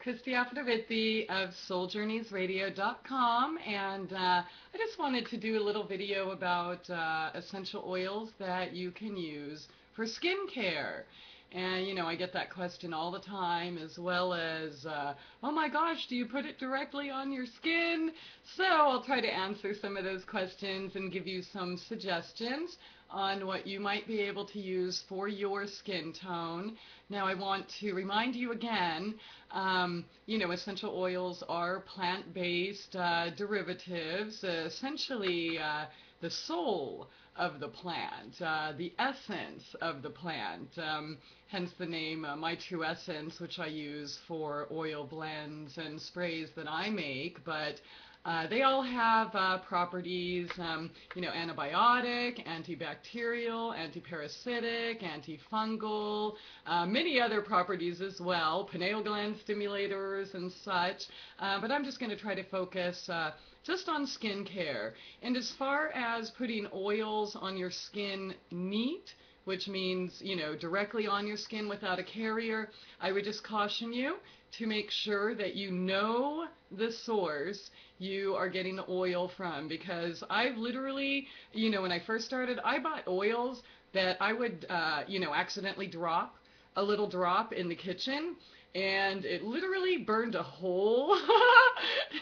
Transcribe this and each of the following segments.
Christie Aphrodite of souljourneysradio.com, and I just wanted to do a little video about essential oils that you can use for skincare. And I get that question all the time, as well as, oh my gosh, do you put it directly on your skin? So I'll try to answer some of those questions and give you some suggestions on what you might be able to use for your skin tone. Now I want to remind you again, essential oils are plant-based derivatives, essentially the soul of the plant, the essence of the plant, hence the name My True Essence, which I use for oil blends and sprays that I make. But they all have properties, antibiotic, antibacterial, antiparasitic, antifungal, many other properties as well, pineal gland stimulators and such. But I'm just going to try to focus just on skincare. And as far as putting oils on your skin neat, which means, directly on your skin without a carrier, I would just caution you to make sure that you know the source you are getting the oil from, because I've literally, when I first started, I bought oils that I would, accidentally drop a little drop in the kitchen, and it literally burned a hole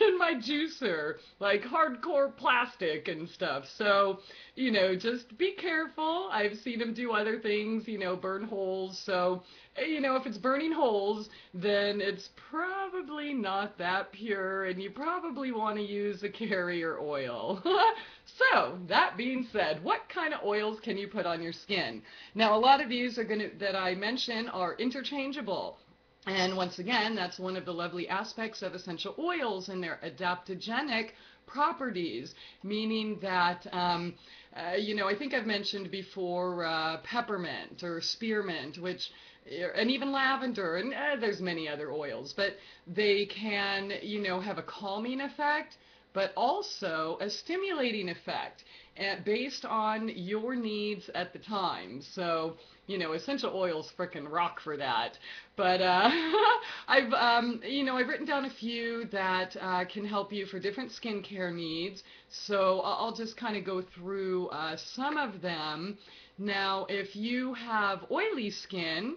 in my juicer, like hardcore plastic and stuff. So, just be careful. I've seen them do other things, burn holes. So, if it's burning holes, then it's probably not that pure, and you probably want to use a carrier oil. So, that being said, what kind of oils can you put on your skin? Now, a lot of these that I mention are interchangeable. And once again, that's one of the lovely aspects of essential oils and their adaptogenic properties, meaning that, I think I've mentioned before peppermint or spearmint, and even lavender, and there's many other oils, but they can, have a calming effect, but also a stimulating effect based on your needs at the time. So, essential oils frickin' rock for that. But I've written down a few that can help you for different skincare needs. So I'll just kind of go through some of them. Now, if you have oily skin,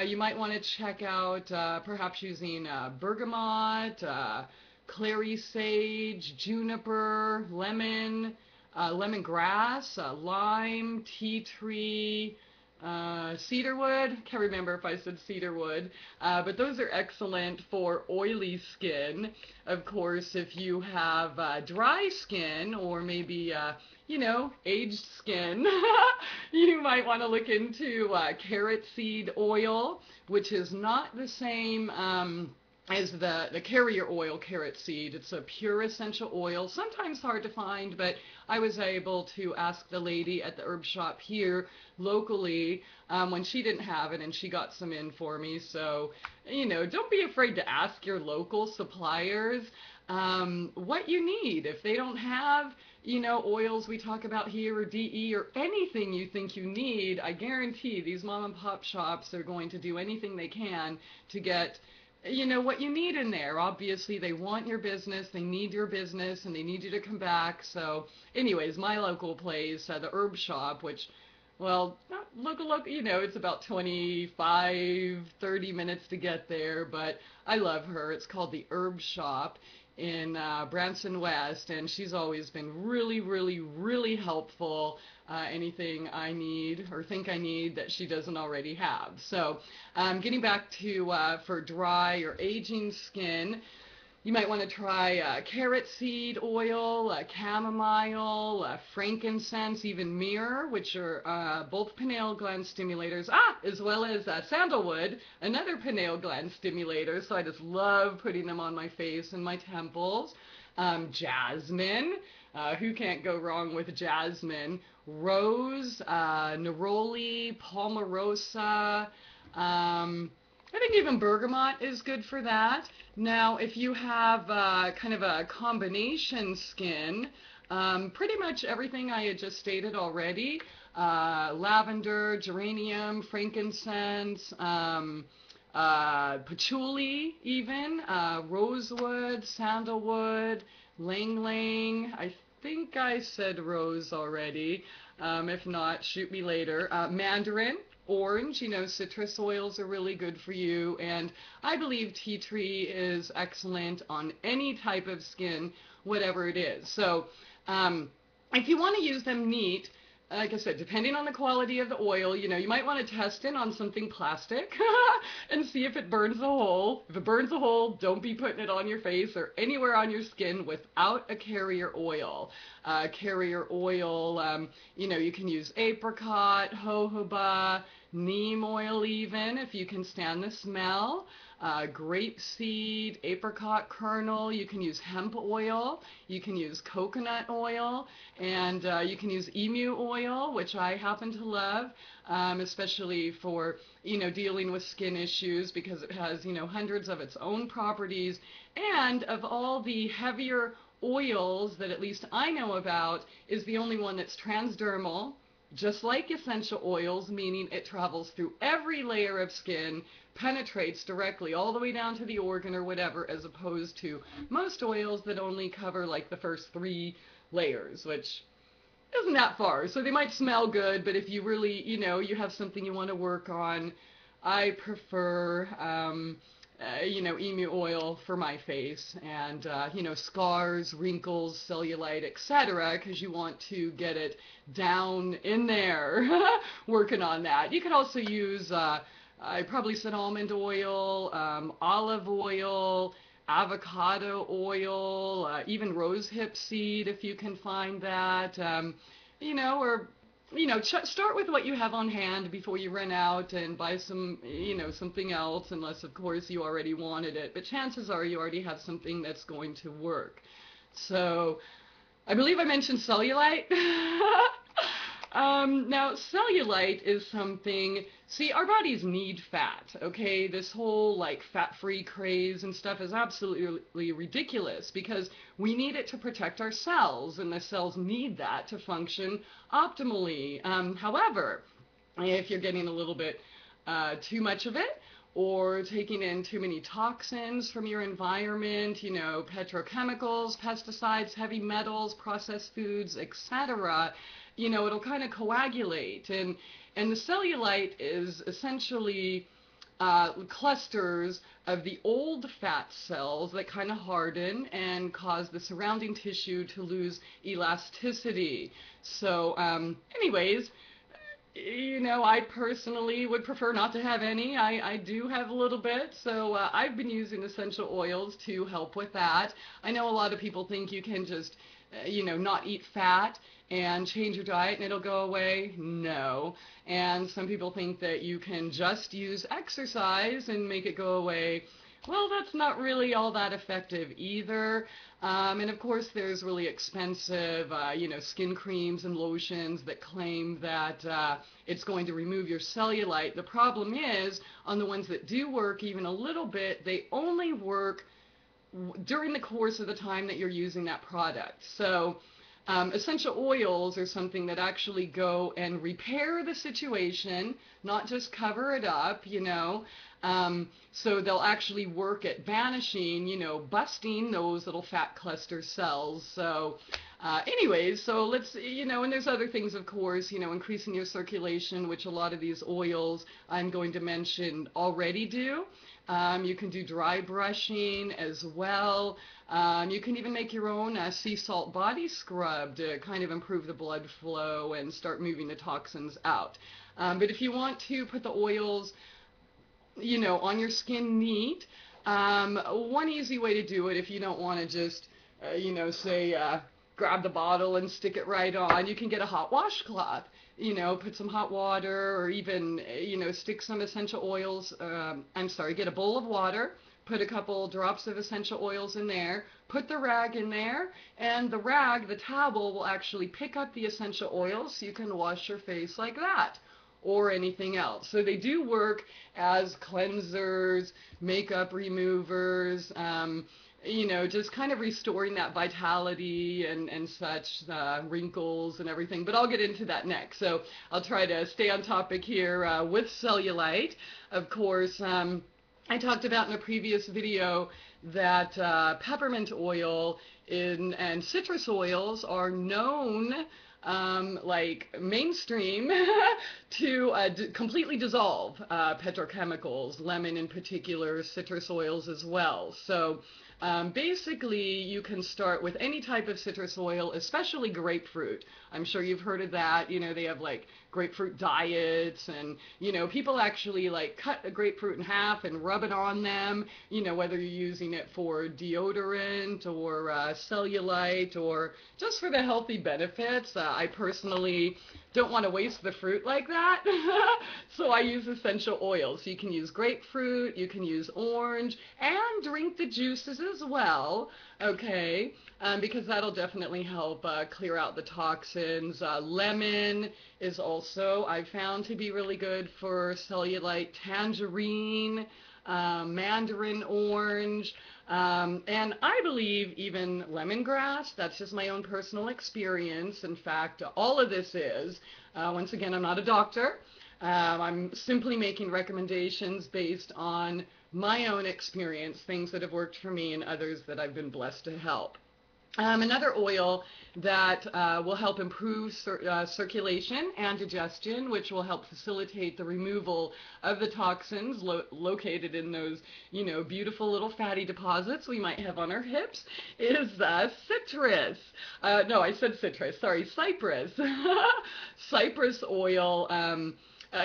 you might want to check out perhaps using bergamot, clary sage, juniper, lemon, lemongrass, lime, tea tree, cedarwood. Can't remember if I said cedarwood, but those are excellent for oily skin. Of course, if you have dry skin or maybe aged skin, you might want to look into carrot seed oil, which is not the same as the carrier oil carrot seed. It's a pure essential oil, sometimes hard to find, but I was able to ask the lady at the herb shop here locally when she didn't have it, and she got some in for me. So, don't be afraid to ask your local suppliers what you need. If they don't have, oils we talk about here, or DE, or anything you think you need, I guarantee these mom and pop shops are going to do anything they can to get what you need in there. Obviously, they want your business, they need your business, and they need you to come back. So anyways, my local place, the herb shop, which, well, not local, it's about 25, 30 minutes to get there, but I love her. It's called the Herb Shop in Branson West, and she's always been really, really, really helpful. Anything I need or think I need that she doesn't already have. So getting back to for dry or aging skin, you might want to try carrot seed oil, chamomile, frankincense, even myrrh, which are both pineal gland stimulators, as well as sandalwood, another pineal gland stimulator. So I just love putting them on my face and my temples. Jasmine, who can't go wrong with jasmine? Rose, neroli, palmarosa, I think even bergamot is good for that. Now, if you have kind of a combination skin, pretty much everything I had just stated already, lavender, geranium, frankincense, patchouli even, rosewood, sandalwood, lang lang. I think I said rose already. If not, shoot me later. Mandarin, orange, citrus oils are really good for you. And I believe tea tree is excellent on any type of skin, whatever it is. So if you want to use them neat, like I said, depending on the quality of the oil, you might want to test it on something plastic and see if it burns a hole. If it burns a hole, don't be putting it on your face or anywhere on your skin without a carrier oil. Carrier oil, you can use apricot, jojoba, neem oil even, if you can stand the smell. Grapeseed, apricot kernel, you can use hemp oil, you can use coconut oil, and you can use emu oil, which I happen to love, especially for, dealing with skin issues because it has, hundreds of its own properties. And of all the heavier oils that at least I know about, is the only one that's transdermal, just like essential oils, meaning it travels through every layer of skin, penetrates directly all the way down to the organ or whatever, as opposed to most oils that only cover like the first 3 layers, which isn't that far. So they might smell good, but if you really, you have something you want to work on, I prefer, emu oil for my face, and, scars, wrinkles, cellulite, etc., because you want to get it down in there, working on that. You could also use, I probably said almond oil, olive oil, avocado oil, even rosehip seed if you can find that, or start with what you have on hand before you run out and buy some, something else, unless of course you already wanted it. But chances are you already have something that's going to work. So I believe I mentioned cellulite. Now, cellulite is something, see, our bodies need fat, okay? This whole, like, fat-free craze and stuff is absolutely ridiculous because we need it to protect our cells, and the cells need that to function optimally. However, if you're getting a little bit too much of it, or taking in too many toxins from your environment, petrochemicals, pesticides, heavy metals, processed foods, etc., it'll kind of coagulate. And the cellulite is essentially clusters of the old fat cells that kind of harden and cause the surrounding tissue to lose elasticity. So anyways, I personally would prefer not to have any. I do have a little bit, so I've been using essential oils to help with that. I know a lot of people think you can just, not eat fat and change your diet and it'll go away. No. And some people think that you can just use exercise and make it go away. Well, that's not really all that effective either. And of course there's really expensive, skin creams and lotions that claim that it's going to remove your cellulite. The problem is, on the ones that do work even a little bit, they only work during the course of the time that you're using that product. So essential oils are something that actually go and repair the situation, not just cover it up, so they'll actually work at banishing, busting those little fat cluster cells. So anyways, so let's, and there's other things, of course, increasing your circulation, which a lot of these oils I'm going to mention already do. You can do dry brushing as well. You can even make your own sea salt body scrub to kind of improve the blood flow and start moving the toxins out. But if you want to put the oils, on your skin neat, one easy way to do it, if you don't want to just, grab the bottle and stick it right on, you can get a hot washcloth. Put some hot water, or even, stick some essential oils, get a bowl of water, put a couple drops of essential oils in there, put the rag in there, and the rag, the towel, will actually pick up the essential oils so you can wash your face like that, or anything else. So they do work as cleansers, makeup removers, just kind of restoring that vitality and such, wrinkles and everything. But I'll get into that next. So I'll try to stay on topic here with cellulite. Of course, I talked about in a previous video that peppermint oil and citrus oils are known, like mainstream, to completely dissolve petrochemicals, lemon in particular, citrus oils as well. So basically, you can start with any type of citrus oil, especially grapefruit. I'm sure you've heard of that. You know, they have like grapefruit diets, and you know, people actually like cut a grapefruit in half and rub it on them, you know, whether you're using it for deodorant or cellulite or just for the healthy benefits. I personally don't want to waste the fruit like that. So I use essential oils. So you can use grapefruit, you can use orange, and drink the juices as well, okay? Because that'll definitely help clear out the toxins. Lemon is also, I've found, to be really good for cellulite. Tangerine, mandarin orange, and I believe even lemongrass. That's just my own personal experience. In fact, all of this is, once again, I'm not a doctor. I'm simply making recommendations based on my own experience, things that have worked for me and others that I've been blessed to help. Another oil that will help improve circulation and digestion, which will help facilitate the removal of the toxins located in those, you know, beautiful little fatty deposits we might have on our hips, is citrus. No, I said citrus. Sorry, cypress. Cypress oil.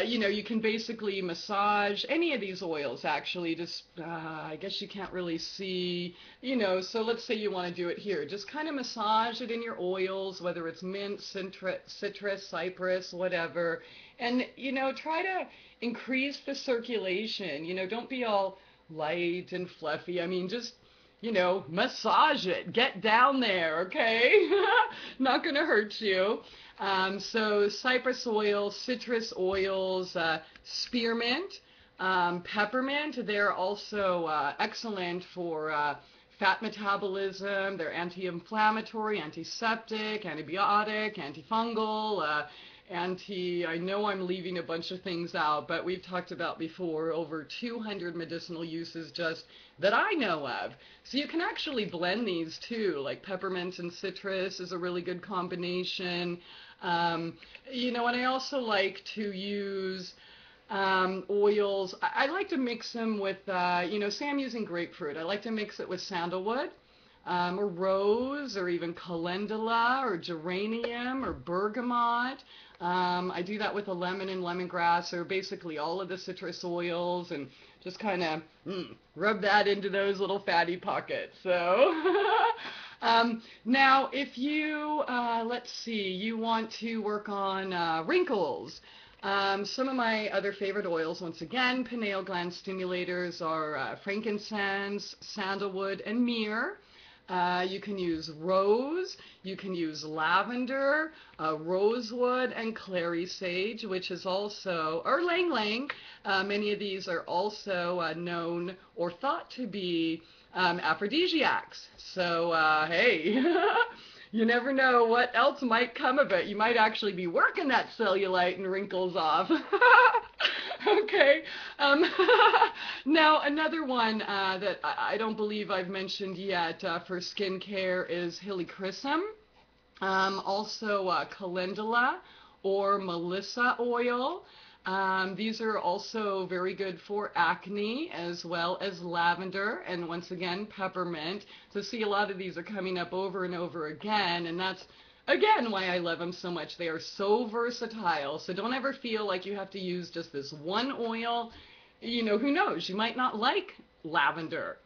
You know, you can basically massage any of these oils, actually. Just, I guess you can't really see, you know, so let's say you want to do it here. Just kind of massage it in your oils, whether it's mint, citrus, cypress, whatever. And, you know, try to increase the circulation. You know, don't be all light and fluffy. I mean, just, you know, massage it. Get down there, okay? Not going to hurt you. So cypress oil, citrus oils, spearmint, peppermint, they're also excellent for fat metabolism. They're anti-inflammatory, antiseptic, antibiotic, antifungal, I know I'm leaving a bunch of things out, but we've talked about before over 200 medicinal uses just that I know of. So you can actually blend these too, like peppermint and citrus is a really good combination. You know, and I also like to use oils. I like to mix them with, you know, say I'm using grapefruit. I like to mix it with sandalwood, or rose, or even calendula, or geranium, or bergamot. I do that with a lemon and lemongrass, or basically all of the citrus oils, and just kind of rub that into those little fatty pockets. So now if you, let's see, you want to work on wrinkles. Some of my other favorite oils, once again, pineal gland stimulators, are frankincense, sandalwood, and myrrh. You can use rose, you can use lavender, rosewood, and clary sage, which is also, or lang lang. Many of these are also known or thought to be aphrodisiacs. So, hey, you never know what else might come of it. You might actually be working that cellulite and wrinkles off. Okay. Now, another one that I don't believe I've mentioned yet for skincare is helichrysum. Also calendula or melissa oil. These are also very good for acne, as well as lavender, and once again, peppermint. So see, a lot of these are coming up over and over again, and that's, again, why I love them so much. They are so versatile, so don't ever feel like you have to use just this one oil. You know, who knows? You might not like lavender.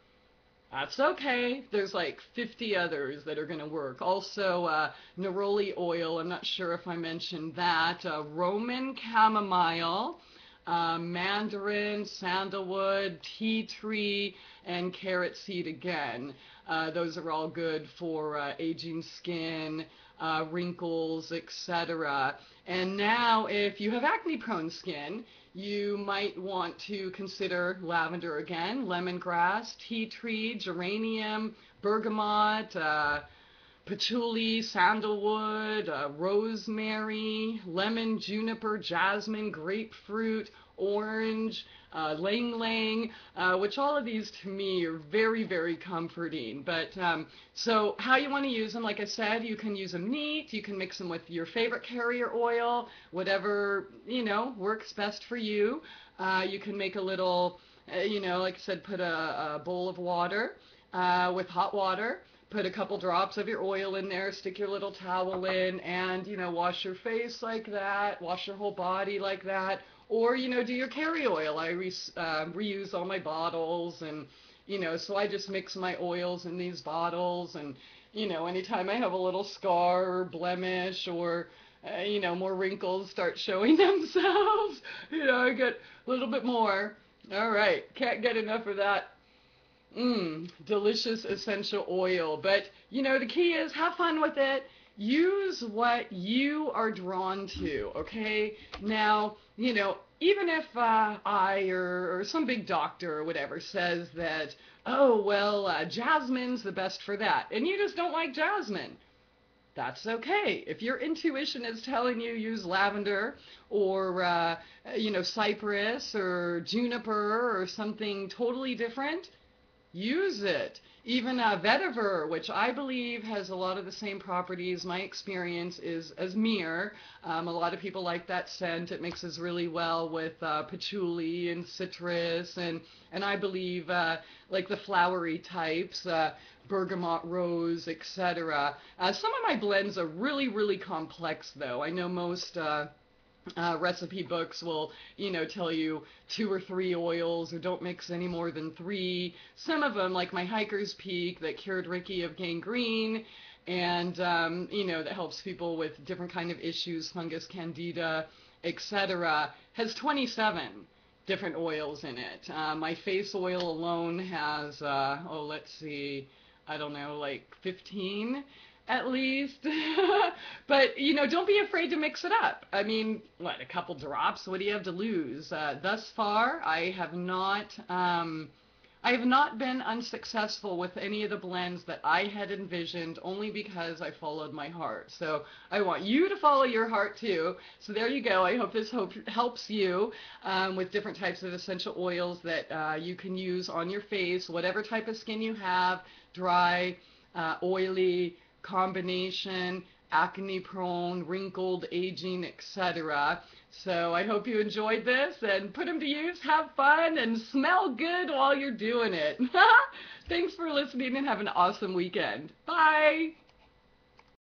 That's okay. There's like 50 others that are going to work. Also, neroli oil, I'm not sure if I mentioned that. Roman chamomile, mandarin, sandalwood, tea tree, and carrot seed again. Those are all good for aging skin, wrinkles, etc. And now, if you have acne-prone skin, you might want to consider lavender again, lemongrass, tea tree, geranium, bergamot, patchouli, sandalwood, rosemary, lemon, juniper, jasmine, grapefruit, orange, lang lang, which all of these to me are very, very comforting. But so how you want to use them, like I said, you can use them neat, you can mix them with your favorite carrier oil, whatever, works best for you. You can make a little, like I said, put a bowl of water with hot water. Put a couple drops of your oil in there, stick your little towel in, and, wash your face like that, wash your whole body like that, or, do your carrier oil. I reuse all my bottles, and, so I just mix my oils in these bottles, and, anytime I have a little scar or blemish or, more wrinkles start showing themselves, I get a little bit more. All right, can't get enough of that. Delicious essential oil. But, the key is have fun with it. Use what you are drawn to, okay? Now, even if I or some big doctor or whatever says that, oh, well, jasmine's the best for that, and you just don't like jasmine, that's okay. If your intuition is telling you use lavender or, cypress or juniper or something totally different, use it. Even vetiver, which I believe has a lot of the same properties, my experience is as myrrh. A lot of people like that scent. It mixes really well with patchouli and citrus, and I believe like the flowery types, bergamot rose, etc. Some of my blends are really, really complex though. I know most recipe books will, tell you 2 or 3 oils, or don't mix any more than 3. Some of them, like my Hiker's Peak, that cured Ricky of gangrene, and, that helps people with different kind of issues, fungus, candida, etc., has 27 different oils in it. My face oil alone has, let's see, I don't know, like 15 at least. But, don't be afraid to mix it up. I mean, what, a couple drops? What do you have to lose? Thus far, I have not been unsuccessful with any of the blends that I had envisioned, only because I followed my heart. So I want you to follow your heart too. So there you go. I hope this helps you with different types of essential oils that you can use on your face, whatever type of skin you have, dry, oily, combination, acne prone, wrinkled, aging, etc. So I hope you enjoyed this, and put them to use, have fun, and smell good while you're doing it. Thanks for listening, and have an awesome weekend. Bye!